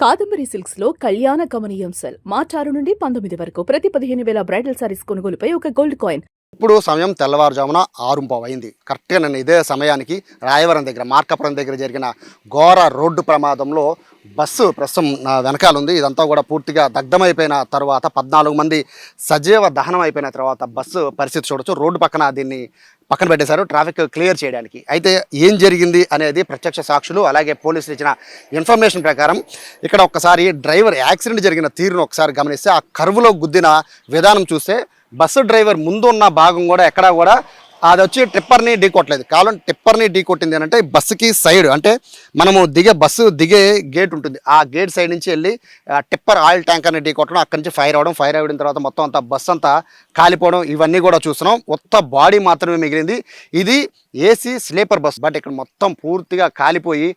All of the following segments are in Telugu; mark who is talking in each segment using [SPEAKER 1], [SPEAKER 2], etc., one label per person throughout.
[SPEAKER 1] కాదంబరి సిల్క్స్ లో కళ్యాణ గమనీయం సెల్ మార్చి 6 నుండి 19 వరకు ప్రతి 15,000 బ్రైడల్ సారీస్ కొనుగోలుపై ఒక గోల్డ్ కాయిన్.
[SPEAKER 2] ఇప్పుడు సమయం తెల్లవారుజామున 6:15 అయింది. కరెక్ట్గా నేను ఇదే సమయానికి రాయవరం దగ్గర మార్కాపురం దగ్గర జరిగిన ఘోర రోడ్డు ప్రమాదంలో బస్సు ప్రస్తుతం నా వెనకాల ఉంది. ఇదంతా కూడా పూర్తిగా దగ్ధమైపోయిన తర్వాత 14 మంది సజీవ దహనం అయిపోయిన తర్వాత బస్సు పరిస్థితి చూడొచ్చు. రోడ్డు పక్కన దీన్ని పక్కన పెట్టేశారు ట్రాఫిక్ క్లియర్ చేయడానికి. అయితే ఏం జరిగింది అనేది ప్రత్యక్ష సాక్షులు అలాగే పోలీసులు ఇచ్చిన ఇన్ఫర్మేషన్ ప్రకారం ఇక్కడ ఒక్కసారి డ్రైవర్ యాక్సిడెంట్ జరిగిన తీరును ఒకసారి గమనిస్తే ఆ కర్వ్లో గుద్దిన విధానం చూస్తే బస్సు డ్రైవర్ ముందు ఉన్న భాగం కూడా ఎక్కడా కూడా అది వచ్చి టిప్పర్ని ఢీ కొట్టలేదు. కావాలంటే టిప్పర్ని ఢీ కొట్టింది అంటే బస్సుకి సైడ్ అంటే మనము బస్సు దిగే గేట్ ఉంటుంది, ఆ గేట్ సైడ్ నుంచి వెళ్ళి టిప్పర్ ఆయిల్ ట్యాంకర్ని ఢీ కొట్టడం, అక్కడి నుంచి ఫైర్ అయిన తర్వాత మొత్తం అంతా బస్సు అంతా కాలిపోవడం ఇవన్నీ కూడా చూస్తున్నాం. మొత్తం బాడీ మాత్రమే మిగిలింది. ఇది ఏసీ స్లీపర్ బస్, బట్ ఇక్కడ మొత్తం పూర్తిగా కాలిపోయి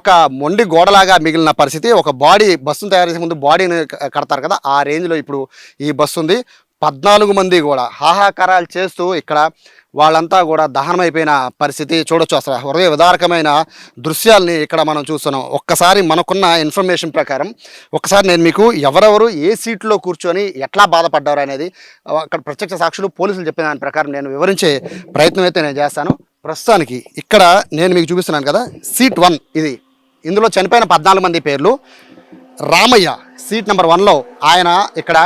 [SPEAKER 2] ఒక మొండి గోడలాగా మిగిలిన పరిస్థితి. ఒక బాడీ బస్సును తయారు చేసే ముందు బాడీని కడతారు కదా, ఆ రేంజ్లో ఇప్పుడు ఈ బస్సు ఉంది. 14 మంది కూడా హాహాకారాలు చేస్తూ ఇక్కడ వాళ్ళంతా కూడా దహనమైపోయిన పరిస్థితి చూడొచ్చు. అసలు హృదయ విదారకమైన దృశ్యాల్ని ఇక్కడ మనం చూస్తున్నాం. ఒక్కసారి మనకున్న ఇన్ఫర్మేషన్ ప్రకారం ఒకసారి నేను మీకు ఎవరెవరు ఏ సీట్లో కూర్చొని ఎట్లా బాధపడ్డారు అనేది అక్కడ ప్రత్యక్ష సాక్షులు పోలీసులు చెప్పిన దాని ప్రకారం నేను వివరించే ప్రయత్నం అయితే నేను చేస్తాను. ప్రస్తుతానికి ఇక్కడ నేను మీకు చూపిస్తున్నాను కదా, సీట్ 1 ఇది. ఇందులో చనిపోయిన 14 మంది పేర్లు. రామయ్య సీట్ నెంబర్ 1లో ఆయన ఇక్కడ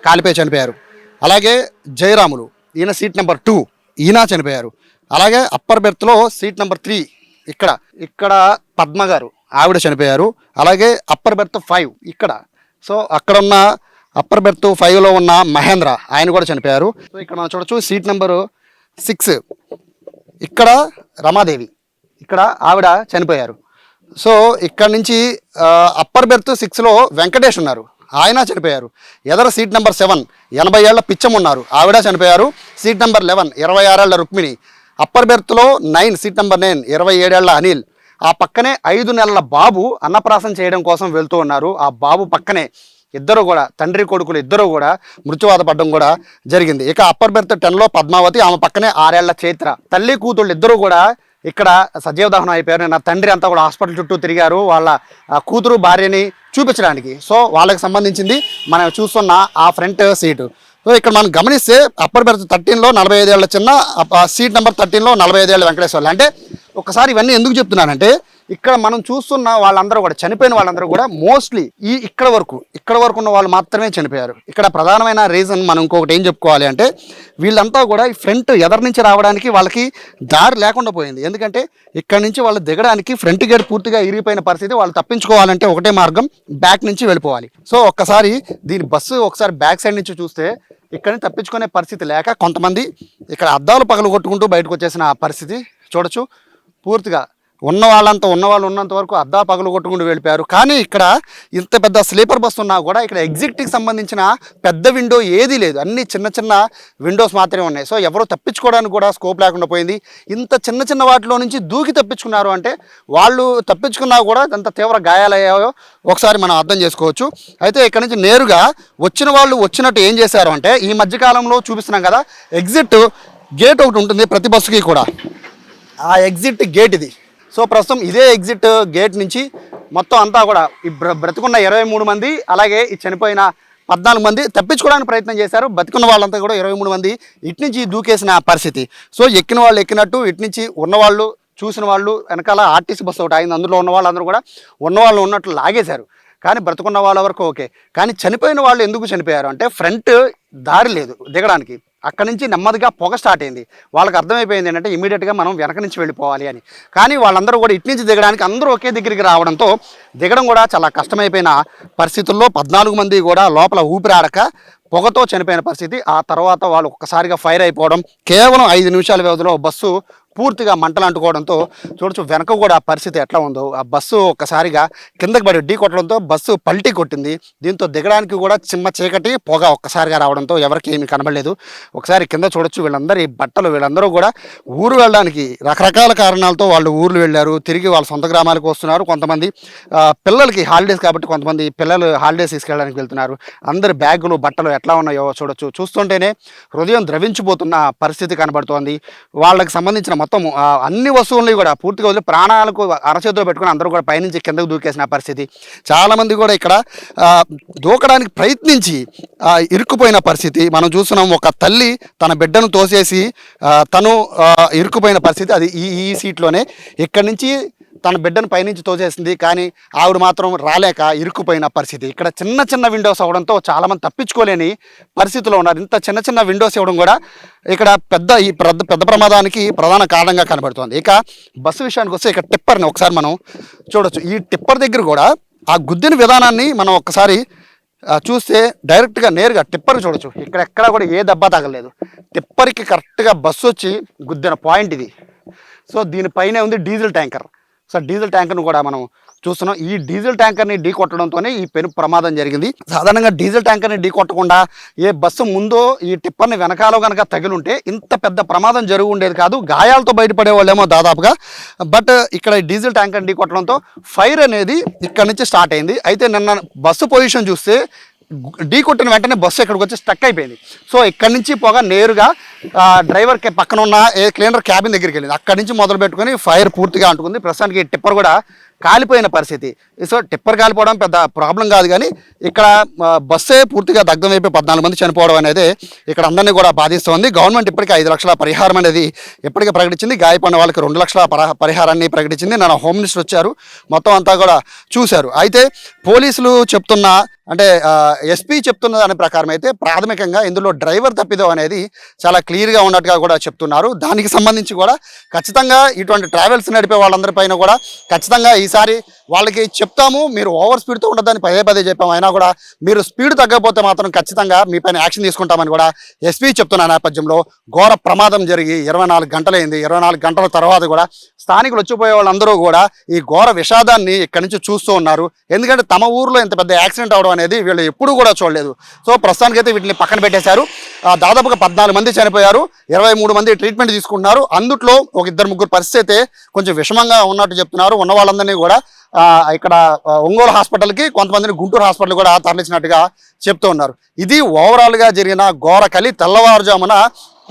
[SPEAKER 2] కాలిపోయి చనిపోయారు. అలాగే జయరాములు ఈయన సీట్ నెంబర్ 2 ఈయన చనిపోయారు. అలాగే అప్పర్ బెర్త్లో సీట్ నెంబర్ 3 ఇక్కడ పద్మ గారు ఆవిడ చనిపోయారు. అలాగే అప్పర్ బెర్త్ 5 ఇక్కడ. సో అక్కడ ఉన్న అప్పర్ బెర్త్ 5లో ఉన్న మహేంద్ర ఆయన కూడా చనిపోయారు. సో ఇక్కడ మనం చూడొచ్చు సీట్ నెంబరు 6 ఇక్కడ రమాదేవి ఇక్కడ ఆవిడ చనిపోయారు. సో ఇక్కడ నుంచి అప్పర్ బెర్త్ 6లో వెంకటేష్ ఉన్నారు, ఆయన చనిపోయారు. ఎదర సీట్ నెంబర్ 7 80 ఏళ్ల పిచ్చం ఉన్నారు, ఆవిడ చనిపోయారు. సీట్ నెంబర్ 11 26 ఏళ్ల రుక్మిణి. అప్పర్ బెర్త్లో 9 సీట్ నెంబర్ 9 27 ఏళ్ల అనిల్. ఆ పక్కనే 5 నెలల బాబు అన్నప్రాసం చేయడం కోసం వెళ్తూ ఉన్నారు. ఆ బాబు పక్కనే ఇద్దరు కూడా తండ్రి కొడుకులు ఇద్దరు కూడా మృత్యువాత పడడం కూడా జరిగింది. ఇక అప్పర్ బెర్త్ 10లో పద్మావతి, ఆమె పక్కనే 6 ఏళ్ల చైత్ర. తల్లి కూతుళ్ళు ఇద్దరు కూడా ఇక్కడ సజీవ దహనం అయిపోయారు. నా తండ్రి అంతా కూడా హాస్పిటల్ చుట్టూ తిరిగారు వాళ్ళ కూతురు భార్యని చూపించడానికి. సో వాళ్ళకి సంబంధించింది మనం చూస్తున్న ఆ ఫ్రంట్ సీటు. సో ఇక్కడ మనం గమనిస్తే అప్పర్ బెర్త్ 13లో 45 ఏళ్ల చిన్న, సీట్ నెంబర్ 13లో 45 ఏళ్ల వెంకటేశ్వర్లు. అంటే ఒకసారి ఇవన్నీ ఎందుకు చెప్తున్నానంటే ఇక్కడ మనం చూస్తున్న వాళ్ళందరూ కూడా చనిపోయిన వాళ్ళందరూ కూడా మోస్ట్లీ ఇక్కడ వరకు ఉన్న వాళ్ళు మాత్రమే చనిపోయారు. ఇక్కడ ప్రధానమైన రీజన్ మనం ఇంకొకటి ఏం చెప్పుకోవాలి అంటే వీళ్ళంతా కూడా ఈ ఫ్రంట్ ఎదరి నుంచి రావడానికి వాళ్ళకి దారి లేకుండా పోయింది. ఎందుకంటే ఇక్కడ నుంచి వాళ్ళు దిగడానికి ఫ్రంట్ గేట్ పూర్తిగా ఇరిగిపోయిన పరిస్థితి. వాళ్ళు తప్పించుకోవాలంటే ఒకటే మార్గం, బ్యాక్ నుంచి వెళ్ళిపోవాలి. సో ఒక్కసారి దీని బస్సు ఒకసారి బ్యాక్ సైడ్ నుంచి చూస్తే ఇక్కడ నుంచి తప్పించుకునే పరిస్థితి లేక కొంతమంది ఇక్కడ అద్దాలు పగలు కొట్టుకుంటూ బయటకు వచ్చేసిన పరిస్థితి చూడొచ్చు. పూర్తిగా ఉన్న వాళ్ళు ఉన్నంత వరకు అద్దా పగలు కొట్టుకుంటూ వెళ్ళిపోయారు. కానీ ఇక్కడ ఇంత పెద్ద స్లీపర్ బస్సు ఉన్నా కూడా ఇక్కడ ఎగ్జిట్కి సంబంధించిన పెద్ద విండో ఏదీ లేదు, అన్ని చిన్న విండోస్ మాత్రమే ఉన్నాయి. సో ఎవరో తప్పించుకోవడానికి కూడా స్కోప్ లేకుండా పోయింది. ఇంత చిన్న వాటిలో నుంచి దూకి తప్పించుకున్నారు అంటే వాళ్ళు తప్పించుకున్నా కూడా ఎంత తీవ్ర గాయాలయ్యాయో ఒకసారి మనం అర్థం చేసుకోవచ్చు. అయితే ఇక్కడ నుంచి నేరుగా వచ్చిన వాళ్ళు వచ్చినట్టు ఏం చేశారు అంటే ఈ మధ్యకాలంలో చూపిస్తున్నాం కదా, ఎగ్జిట్ గేట్ ఒకటి ఉంటుంది ప్రతి బస్సుకి కూడా, ఆ ఎగ్జిట్ గేట్ ఇది. సో ప్రస్తుతం ఇదే ఎగ్జిట్ గేట్ నుంచి మొత్తం అంతా కూడా ఈ బ్రతుకున్న 23 మంది అలాగే ఈ చనిపోయిన 14 మంది తప్పించుకోవడానికి ప్రయత్నం చేశారు. బతికున్న వాళ్ళంతా కూడా 23 మంది ఇటు నుంచి దూకేసిన పరిస్థితి. సో ఎక్కిన వాళ్ళు ఎక్కినట్టు ఇటు నుంచి ఉన్నవాళ్ళు చూసిన వాళ్ళు వెనకాల ఆర్టీసీ బస్సు ఒకటి అయింది, అందులో ఉన్న వాళ్ళందరూ కూడా ఉన్నవాళ్ళు ఉన్నట్లు లాగేశారు. కానీ బ్రతుకున్న వాళ్ళ వరకు ఓకే. కానీ చనిపోయిన వాళ్ళు ఎందుకు చనిపోయారు అంటే ఫ్రంట్ దారి లేదు దిగడానికి. అక్కడి నుంచి నెమ్మదిగా పొగ స్టార్ట్ అయింది. వాళ్ళకి అర్థమైపోయింది ఏంటంటే ఇమీడియట్గా మనం వెనక నుంచి వెళ్ళిపోవాలి అని. కానీ వాళ్ళందరూ కూడా ఇటు నుంచి దిగడానికి అందరూ ఒకే దగ్గరికి రావడంతో దిగడం కూడా చాలా కష్టమైపోయిన పరిస్థితుల్లో 14 మంది కూడా లోపల ఊపిరాడక పొగతో చనిపోయిన పరిస్థితి. ఆ తర్వాత వాళ్ళు ఒక్కసారిగా ఫైర్ అయిపోవడం, కేవలం 5 నిమిషాల వ్యవధిలో బస్సు పూర్తిగా మంటలు అంటుకోవడంతో చూడొచ్చు వెనక కూడా పరిస్థితి ఎట్లా ఉందో. ఆ బస్సు ఒక్కసారిగా కిందకి పడి ఢీ కొట్టడంతో బస్సు పల్టీ కొట్టింది. దీంతో దిగడానికి కూడా చిమ్మ చీకటి పొగ ఒక్కసారిగా రావడంతో ఎవరికి ఏమీ కనబడలేదు. ఒకసారి కింద చూడొచ్చు వీళ్ళందరి బట్టలు, వీళ్ళందరూ కూడా ఊరు వెళ్ళడానికి రకరకాల కారణాలతో వాళ్ళు ఊర్లు వెళ్ళారు, తిరిగి వాళ్ళ సొంత గ్రామాలకు వస్తున్నారు. కొంతమంది పిల్లలకి హాలిడేస్ కాబట్టి కొంతమంది పిల్లలు హాలిడేస్ తీసుకెళ్ళడానికి వెళ్తున్నారు. అందరి బ్యాగులు బట్టలు ఎట్లా ఉన్నాయో చూడొచ్చు. చూస్తుంటేనే హృదయం ద్రవించిపోతున్న పరిస్థితి కనబడుతోంది. వాళ్ళకి సంబంధించిన మొత్తం అన్ని వస్తువుల్ని కూడా పూర్తిగా వదిలి ప్రాణాలకు అరచేతిలో పెట్టుకుని అందరూ కూడా పైనుంచి కిందకు దూకేసిన పరిస్థితి. చాలామంది కూడా ఇక్కడ దూకడానికి ప్రయత్నించి ఇరుక్కుపోయిన పరిస్థితి మనం చూస్తున్నాం. ఒక తల్లి తన బిడ్డను తోసేసి తను ఇరుక్కుపోయిన పరిస్థితి. అది ఈ సీట్లోనే ఇక్కడి నుంచి తన బిడ్డను పైనుంచి తోసేసింది, కానీ ఆవిడ మాత్రం రాలేక ఇరుక్కుపోయిన పరిస్థితి. ఇక్కడ చిన్న చిన్న విండోస్ అవ్వడంతో చాలామంది తప్పించుకోలేని పరిస్థితిలో ఉన్నారు. ఇంత చిన్న చిన్న విండోస్ ఇవ్వడం కూడా ఇక్కడ పెద్ద ప్రమాదానికి ప్రధాన కారణంగా కనబడుతుంది. ఇక బస్సు విషయానికి వస్తే ఇక్కడ టిప్పర్ని ఒకసారి మనం చూడొచ్చు. ఈ టిప్పర్ దగ్గర కూడా ఆ గుద్దిన విధానాన్ని మనం ఒక్కసారి చూస్తే డైరెక్ట్గా నేరుగా టిప్పర్ చూడొచ్చు. ఇక్కడ ఎక్కడా కూడా ఏ దెబ్బ తగలేదు. టిప్పర్కి కరెక్ట్గా బస్సు వచ్చి గుద్దిన పాయింట్ ఇది. సో దీనిపైనే ఉంది డీజిల్ ట్యాంకర్. సో డీజిల్ ట్యాంకర్ను కూడా మనం చూస్తున్నాం. ఈ డీజిల్ ట్యాంకర్ని ఢీ కొట్టడంతోనే ఈ పెను ప్రమాదం జరిగింది. సాధారణంగా డీజిల్ ట్యాంకర్ని ఢీ కొట్టకుండా ఏ బస్సు ముందో ఈ టిప్పర్ని వెనకాలో కనుక తగిలుంటే ఇంత పెద్ద ప్రమాదం జరిగి ఉండేది కాదు. గాయాలతో బయటపడే వాళ్ళేమో దాదాపుగా. బట్ ఇక్కడ డీజిల్ ట్యాంకర్ని ఢీ కొట్టడంతో ఫైర్ అనేది ఇక్కడ నుంచి స్టార్ట్ అయింది. అయితే నిన్న బస్సు పొజిషన్ చూస్తే ఢీ కొట్టిన వెంటనే బస్సు ఇక్కడికి వచ్చి స్టక్ అయిపోయింది. సో ఇక్కడి నుంచి పోగా నేరుగా డ్రైవర్ పక్కన ఉన్న క్లీనర్ క్యాబిన్ దగ్గరికి వెళ్ళింది. అక్కడి నుంచి మొదలు పెట్టుకుని ఫైర్ పూర్తిగా అంటుకుంది. ప్రస్తుతానికి టిప్పర్ కూడా కాలిపోయిన పరిస్థితి. సో టిప్పర్ కాలిపోవడం పెద్ద ప్రాబ్లం కాదు, కానీ ఇక్కడ బస్సే పూర్తిగా దగ్ధం అయిపోయి 14 మంది చనిపోవడం అనేది ఇక్కడ అందరినీ కూడా బాధిస్తుంది. గవర్నమెంట్ ఇప్పటికీ 5 లక్షల పరిహారం అనేది ఇప్పటికే ప్రకటించింది. గాయపడిన వాళ్ళకి 2 లక్షల పరిహారాన్ని ప్రకటించింది. నా హోమ్ మినిస్టర్ వచ్చారు, మొత్తం అంతా కూడా చూశారు. అయితే పోలీసులు చెప్తున్న అంటే ఎస్పీ చెప్తున్న దాని ప్రకారం అయితే ప్రాథమికంగా ఇందులో డ్రైవర్ తప్పిదం అనేది చాలా క్లియర్గా ఉన్నట్టుగా కూడా చెప్తున్నారు. దానికి సంబంధించి కూడా ఖచ్చితంగా ఇటువంటి ట్రావెల్స్ నడిపే వాళ్ళందరిపైన కూడా ఖచ్చితంగా ఈసారి వాళ్ళకి చెప్తాము, మీరు ఓవర్ స్పీడ్తో ఉండదని పదే చెప్పాము. అయినా కూడా మీరు స్పీడ్ తగ్గకపోతే మాత్రం ఖచ్చితంగా మీ పైన యాక్షన్ తీసుకుంటామని కూడా ఎస్పీ చెప్తున్న నేపథ్యంలో ఘోర ప్రమాదం జరిగి 24 గంటలైంది. 24 గంటల తర్వాత కూడా స్థానికులు వచ్చిపోయే వాళ్ళందరూ కూడా ఈ ఘోర విషాదాన్ని ఇక్కడి నుంచి చూస్తూ ఉన్నారు. ఎందుకంటే తమ ఊర్లో ఇంత పెద్ద యాక్సిడెంట్ అవడం అనేది వీళ్ళు ఎప్పుడు కూడా చూడలేదు. సో ప్రస్తుతానికైతే వీటిని పక్కన పెట్టేశారు. దాదాపుగా 14 మంది చనిపోయారు, 23 మంది ట్రీట్మెంట్ తీసుకుంటున్నారు. అందుట్లో ఒక 2-3 పరిస్థితి కొంచెం విషమంగా ఉన్నట్టు చెప్తున్నారు. ఉన్న వాళ్ళందరినీ కూడా ఇక్కడ ఒంగోలు హాస్పిటల్కి, కొంతమందిని గుంటూరు హాస్పిటల్ కూడా తరలించినట్టుగా చెప్తూ ఉన్నారు. ఇది ఓవరాల్గా జరిగిన ఘోర కలి. తెల్లవారుజామున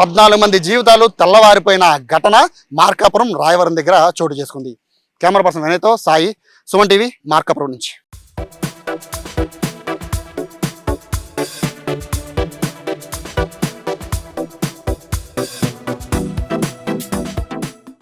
[SPEAKER 2] 14 మంది జీవితాలు తెల్లవారిపోయిన ఘటన మార్కాపురం రాయవరం దగ్గర చోటు చేసుకుంది. కెమెరా పర్సన్ వినయ్తో సాయి, సుమన్ టీవీ, మార్కాపురం నుంచి.